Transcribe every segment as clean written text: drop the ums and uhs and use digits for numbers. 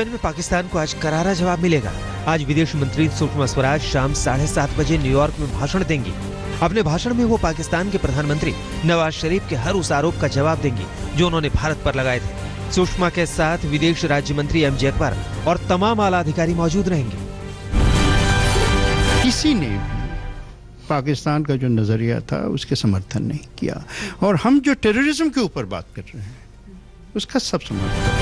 UN में पाकिस्तान को आज करारा जवाब मिलेगा। आज विदेश मंत्री सुषमा स्वराज शाम 7:30 बजे न्यूयॉर्क में भाषण देंगी। अपने भाषण में वो पाकिस्तान के प्रधानमंत्री नवाज शरीफ के हर उस आरोप का जवाब देंगी जो उन्होंने भारत पर लगाए थे। सुषमा के साथ विदेश राज्य मंत्री एमजे अकबर और तमाम आला अधिकारी मौजूद रहेंगे। किसी ने भी पाकिस्तान का जो नजरिया था उसके समर्थन नहीं किया, और हम जो टेररिज्म के ऊपर बात कर रहे हैं उसका सब समर्थन।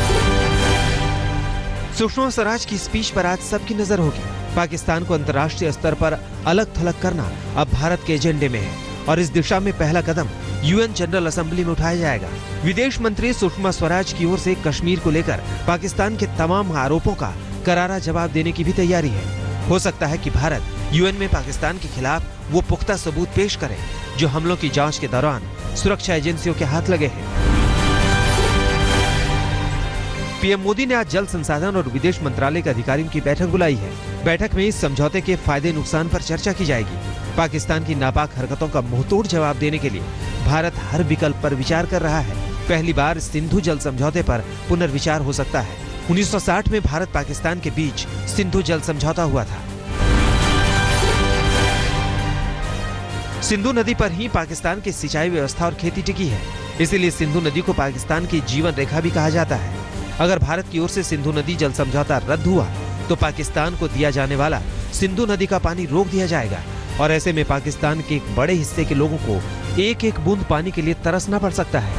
सुषमा स्वराज की स्पीच पर आज सबकी नजर होगी। पाकिस्तान को अंतर्राष्ट्रीय स्तर पर अलग थलग करना अब भारत के एजेंडे में है और इस दिशा में पहला कदम यूएन जनरल असेंबली में उठाया जाएगा। विदेश मंत्री सुषमा स्वराज की ओर से कश्मीर को लेकर पाकिस्तान के तमाम आरोपों का करारा जवाब देने की भी तैयारी है। हो सकता है कि भारत यूएन में पाकिस्तान के खिलाफ वो पुख्ता सबूत पेश करे जो हमलों की जांच के दौरान सुरक्षा एजेंसियों के हाथ लगे हैं। पीएम मोदी ने आज जल संसाधन और विदेश मंत्रालय के अधिकारियों की बैठक बुलाई है। बैठक में इस समझौते के फायदे नुकसान पर चर्चा की जाएगी। पाकिस्तान की नापाक हरकतों का मुंहतोड़ जवाब देने के लिए भारत हर विकल्प पर विचार कर रहा है। पहली बार सिंधु जल समझौते पर पुनर्विचार हो सकता है। 1960 में भारत पाकिस्तान के बीच सिंधु जल समझौता हुआ था। सिंधु नदी पर ही पाकिस्तान की सिंचाई व्यवस्था और खेती टिकी है, इसीलिए सिंधु नदी को पाकिस्तान की जीवन रेखा भी कहा जाता है। अगर भारत की ओर से सिंधु नदी जल समझौता रद्द हुआ तो पाकिस्तान को दिया जाने वाला सिंधु नदी का पानी रोक दिया जाएगा और ऐसे में पाकिस्तान के एक बड़े हिस्से के लोगों को एक एक बूंद पानी के लिए तरसना पड़ सकता है।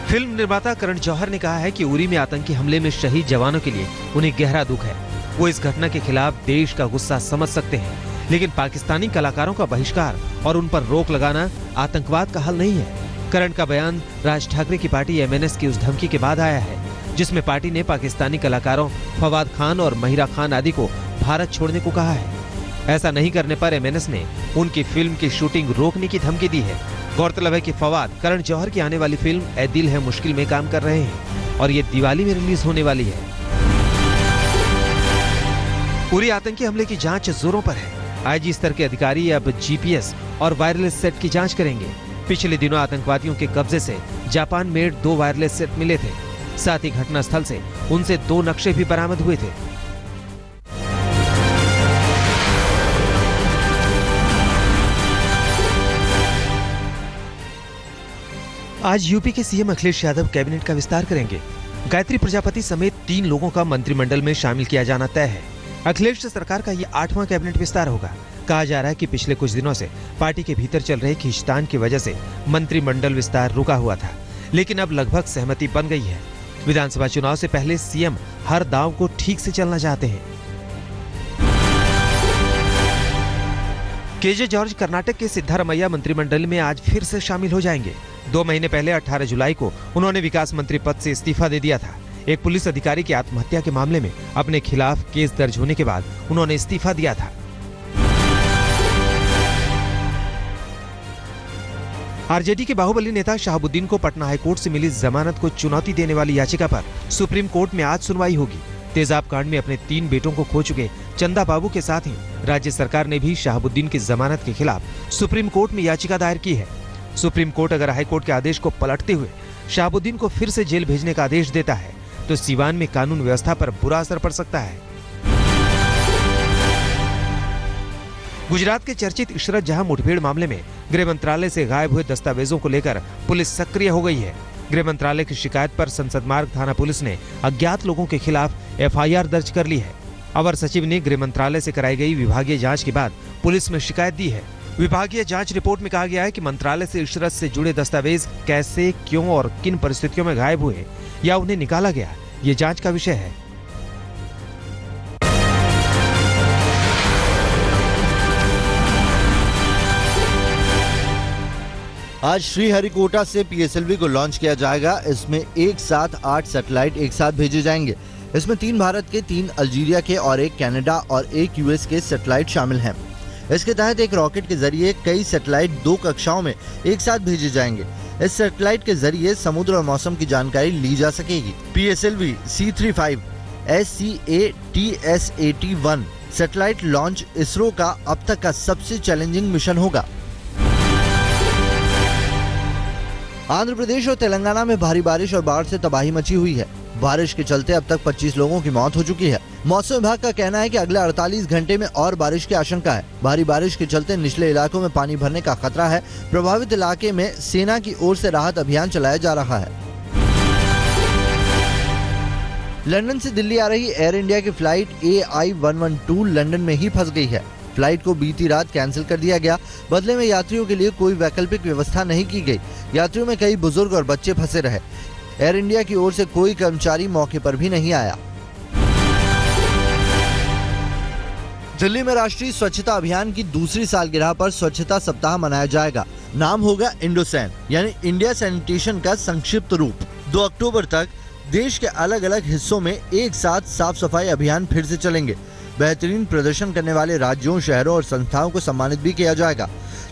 फिल्म निर्माता करण जौहर ने कहा है कि उरी में आतंकी हमले में शहीद जवानों के लिए उन्हें गहरा दुख है। वो इस घटना के खिलाफ देश का गुस्सा समझ सकते हैं, लेकिन पाकिस्तानी कलाकारों का बहिष्कार और उन पर रोक लगाना आतंकवाद का हल नहीं है। करण का बयान राज ठाकरे की पार्टी एमएनएस की उस धमकी के बाद आया है जिसमें पार्टी ने पाकिस्तानी कलाकारों फवाद खान और महिरा खान आदि को भारत छोड़ने को कहा है। ऐसा नहीं करने पर एमएनएस ने उनकी फिल्म की शूटिंग रोकने की धमकी दी है। गौरतलब है कि फवाद करण जौहर की आने वाली फिल्म ए दिल है मुश्किल में काम कर रहे हैं और ये दिवाली में रिलीज होने वाली है। पूरी आतंकी हमले की जांच जोरों पर है। आईजी स्तर के अधिकारी अब जीपीएस और वायरलेस सेट की जांच करेंगे। पिछले दिनों आतंकवादियों के कब्जे से जापान मेड 2 वायरलेस सेट मिले थे। साथ ही घटनास्थल से उनसे 2 नक्शे भी बरामद हुए थे। आज यूपी के सीएम अखिलेश यादव कैबिनेट का विस्तार करेंगे। गायत्री प्रजापति समेत 3 लोगों का मंत्रिमंडल में शामिल किया जाना तय है। अखिलेश सरकार का ये 8वां कैबिनेट विस्तार होगा। कहा जा रहा है कि पिछले कुछ दिनों से पार्टी के भीतर चल रहे खींचतान की वजह से मंत्रिमंडल विस्तार रुका हुआ था, लेकिन अब लगभग सहमति बन गई है। विधानसभा चुनाव से पहले सीएम हर दांव को ठीक से चलना चाहते हैं। केजे जॉर्ज कर्नाटक के सिद्धारमैया मंत्रिमंडल में आज फिर से शामिल हो जाएंगे। 2 महीने पहले 18 जुलाई को उन्होंने विकास मंत्री पद से इस्तीफा दे दिया था। एक पुलिस अधिकारी की आत्महत्या के मामले में अपने खिलाफ केस दर्ज होने के बाद उन्होंने इस्तीफा दिया था। आरजेडी के बाहुबली नेता शहाबुद्दीन को पटना हाईकोर्ट से मिली जमानत को चुनौती देने वाली याचिका पर सुप्रीम कोर्ट में आज सुनवाई होगी। तेजाब कांड में अपने 3 बेटों को खो चुके चंदा बाबू के साथ ही राज्य सरकार ने भी शहाबुद्दीन की जमानत के खिलाफ सुप्रीम कोर्ट में याचिका दायर की है। सुप्रीम कोर्ट अगर हाईकोर्ट के आदेश को पलटते हुए शहाबुद्दीन को फिर से जेल भेजने का आदेश देता है तो सीवान में कानून व्यवस्था पर बुरा असर पड़ सकता है। गुजरात के चर्चित इशरत जहां मुठभेड़ मामले में गृह मंत्रालय से गायब हुए दस्तावेजों को लेकर पुलिस सक्रिय हो गई है। गृह मंत्रालय की शिकायत पर संसद मार्ग थाना पुलिस ने अज्ञात लोगों के खिलाफ एफआईआर दर्ज कर ली है। अवर सचिव ने गृह मंत्रालय से कराई गई विभागीय जांच के बाद पुलिस में शिकायत दी है। विभागीय जांच रिपोर्ट में कहा गया है कि मंत्रालय से इशरत से जुड़े दस्तावेज कैसे, क्यों और किन परिस्थितियों में गायब हुए या उन्हें निकाला गया, ये जांच का विषय है। आज श्रीहरिकोटा से पीएसएलवी को लॉन्च किया जाएगा। इसमें एक साथ 8 सैटेलाइट एक साथ भेजे जाएंगे। इसमें 3 भारत के, 3 अल्जीरिया के और 1 कनाडा और 1 यूएस के सैटेलाइट शामिल हैं। इसके तहत एक रॉकेट के जरिए कई सैटेलाइट 2 कक्षाओं में एक साथ भेजे जाएंगे। इस सैटेलाइट के जरिए समुद्र और मौसम की जानकारी ली जा सकेगी। PSLV C35 SCATSAT-1 satellite launch ISRO का अब तक का सबसे चैलेंजिंग मिशन होगा। आंध्र प्रदेश और तेलंगाना में भारी बारिश और बाढ़ से तबाही मची हुई है। बारिश के चलते अब तक 25 लोगों की मौत हो चुकी है। मौसम विभाग का कहना है कि अगले 48 घंटे में और बारिश की आशंका है। भारी बारिश के चलते निचले इलाकों में पानी भरने का खतरा है। प्रभावित इलाके में सेना की ओर से राहत अभियान चलाया जा रहा है। लंदन से दिल्ली आ रही एयर इंडिया की फ्लाइट AI-112 लंदन में ही फंस गई है। फ्लाइट को बीती रात कैंसिल कर दिया गया। बदले में यात्रियों के लिए कोई वैकल्पिक व्यवस्था नहीं की गई। यात्रियों में कई बुजुर्ग और बच्चे फंसे रहे। एयर इंडिया की ओर से कोई कर्मचारी मौके पर भी नहीं आया। दिल्ली में राष्ट्रीय स्वच्छता अभियान की दूसरी सालगिरह पर स्वच्छता सप्ताह मनाया जाएगा। नाम होगा इंडोसैन, यानी इंडिया सैनिटेशन का संक्षिप्त रूप। 2 अक्टूबर तक देश के अलग अलग हिस्सों में एक साथ साफ सफाई अभियान फिर से चलेंगे। बेहतरीन प्रदर्शन करने वाले राज्यों, शहरों और संस्थाओं को सम्मानित भी किया जाएगा।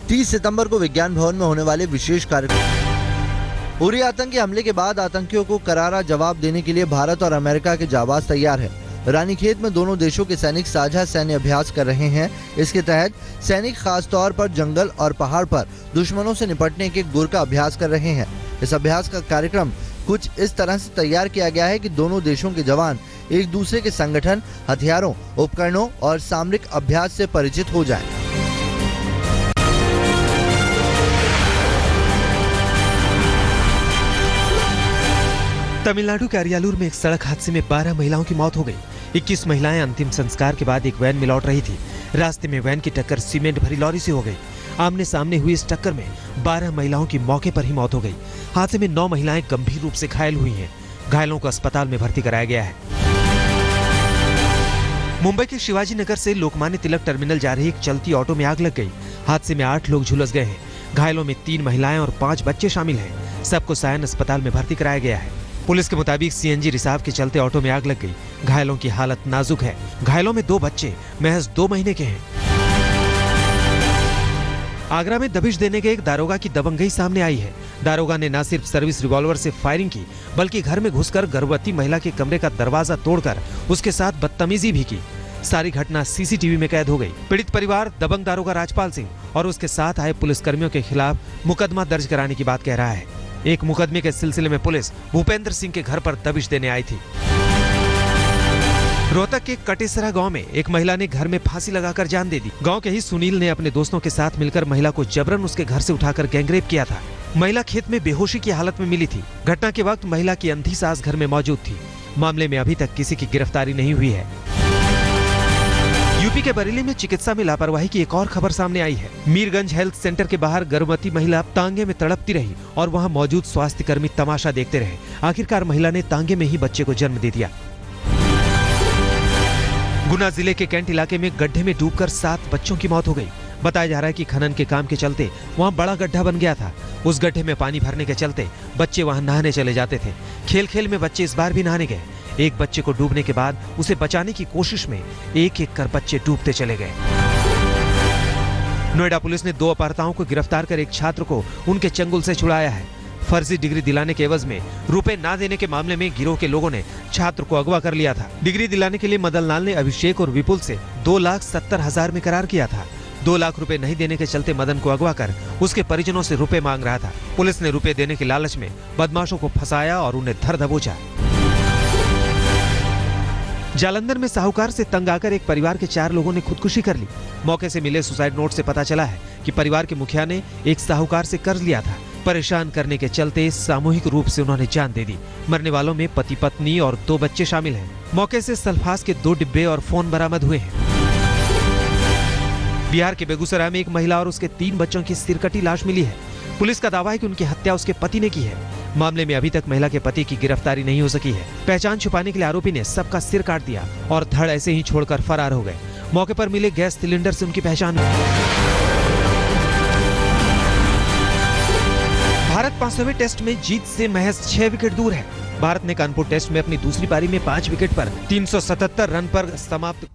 30 सितंबर को विज्ञान भवन में होने वाले विशेष कार्यक्रम। उरी आतंकी हमले के बाद आतंकियों को करारा जवाब देने के लिए भारत और अमेरिका के जाबाज तैयार है। रानीखेत में दोनों देशों के सैनिक साझा सैन्य अभ्यास कर रहे हैं। इसके तहत सैनिक खास तौर पर जंगल और पहाड़ पर दुश्मनों से निपटने के गुर का अभ्यास कर रहे हैं। इस अभ्यास का कार्यक्रम कुछ इस तरह से तैयार किया गया है कि दोनों देशों के जवान एक दूसरे के संगठन, हथियारों, उपकरणों और सामरिक अभ्यास से परिचित हो जाएं। तमिलनाडु के अरियालूर में एक सड़क हादसे में 12 महिलाओं की मौत हो गई। 21 महिलाएं अंतिम संस्कार के बाद एक वैन में लौट रही थी। रास्ते में वैन की टक्कर सीमेंट भरी लॉरी से हो गई। आमने सामने हुई इस टक्कर में 12 महिलाओं की मौके पर ही मौत हो गई। हादसे में 9 महिलाएं गंभीर रूप से घायल हुई हैं। घायलों को अस्पताल में भर्ती कराया गया है। मुंबई के शिवाजी नगर से लोकमान्य तिलक टर्मिनल जा रही एक चलती ऑटो में आग लग गई। हादसे में 8 लोग झुलस गए हैं। घायलों में 3 महिलाएं और 5 बच्चे शामिल हैं। सबको सायन अस्पताल में भर्ती कराया गया है। पुलिस के मुताबिक CNG रिसाव के चलते ऑटो में आग लग गई। घायलों की हालत नाजुक है। घायलों में 2 बच्चे महज 2 महीने के हैं। आगरा में दबिश देने के एक दारोगा की दबंगई सामने आई है। दारोगा ने न सिर्फ सर्विस रिवॉल्वर से फायरिंग की, बल्कि घर में घुसकर गर्भवती महिला के कमरे का दरवाजा तोड़कर उसके साथ बदतमीजी भी की। सारी घटना CCTV में कैद हो गई। पीड़ित परिवार दबंग दारोगा राजपाल सिंह और उसके साथ आए पुलिसकर्मियों के खिलाफ मुकदमा दर्ज कराने की बात कह रहा है। एक मुकदमे के सिलसिले में पुलिस भूपेंद्र सिंह के घर पर दबिश देने आई थी। रोहतक के कटेसरा गांव में एक महिला ने घर में फांसी लगाकर जान दे दी। गांव के ही सुनील ने अपने दोस्तों के साथ मिलकर महिला को जबरन उसके घर से उठाकर गैंगरेप किया था। महिला खेत में बेहोशी की हालत में मिली थी। घटना के वक्त महिला की अंधी सास घर में मौजूद थी। मामले में अभी तक किसी की गिरफ्तारी नहीं हुई है। यूपी के बरेली में चिकित्सा में लापरवाही की एक और खबर सामने आई है। मीरगंज हेल्थ सेंटर के बाहर गर्भवती महिला तांगे में तड़पती रही और वहां मौजूद स्वास्थ्य कर्मी तमाशा देखते रहे। आखिरकार महिला ने तांगे में ही बच्चे को जन्म दे दिया। गुना जिले के कैंट इलाके में गड्ढे में डूबकर 7 बच्चों की मौत हो गई। बताया जा रहा है कि खनन के काम के चलते वहां बड़ा गड्ढा बन गया था। उस गड्ढे में पानी भरने के चलते बच्चे वहां नहाने चले जाते थे। खेल खेल में बच्चे इस बार भी नहाने गए। एक बच्चे को डूबने के बाद उसे बचाने की कोशिश में एक कर बच्चे डूबते चले गए। नोएडा पुलिस ने 2 अपहर्ताओं को गिरफ्तार कर एक छात्र को उनके चंगुल से छुड़ाया है। फर्जी डिग्री दिलाने के एवज में रुपए ना देने के मामले में गिरोह के लोगों ने छात्र को अगवा कर लिया था। डिग्री दिलाने के लिए मदन लाल ने अभिषेक और विपुल से 2,70,000 में करार किया था। 2 लाख रुपए नहीं देने के चलते मदन को अगवा कर उसके परिजनों से रुपए मांग रहा था। पुलिस ने रुपए देने के लालच में बदमाशों को फंसाया और उन्हें धर दबोचा। जालंधर में साहूकार से तंग आकर एक परिवार के 4 लोगों ने खुदकुशी कर ली। मौके से मिले सुसाइड नोट से पता चला है कि परिवार के मुखिया ने एक साहूकार से कर्ज लिया था। परेशान करने के चलते सामूहिक रूप से उन्होंने जान दे दी। मरने वालों में पति पत्नी और 2 बच्चे शामिल हैं। मौके से सल्फास के 2 डिब्बे और फोन बरामद हुए हैं। बिहार के बेगूसराय में एक महिला और उसके 3 बच्चों की सिरकटी लाश मिली है। पुलिस का दावा है कि उनकी हत्या उसके पति ने की है। मामले में अभी तक महिला के पति की गिरफ्तारी नहीं हो सकी है। पहचान छुपाने के लिए आरोपी ने सबका सिर काट दिया और धड़ ऐसे ही छोड़कर फरार हो गए। मौके पर मिले गैस सिलेंडर से उनकी पहचान। भारत 500वें टेस्ट में जीत से महज 6 विकेट दूर है। भारत ने कानपुर टेस्ट में अपनी दूसरी पारी में 5 विकेट पर 377 रन पर समाप्त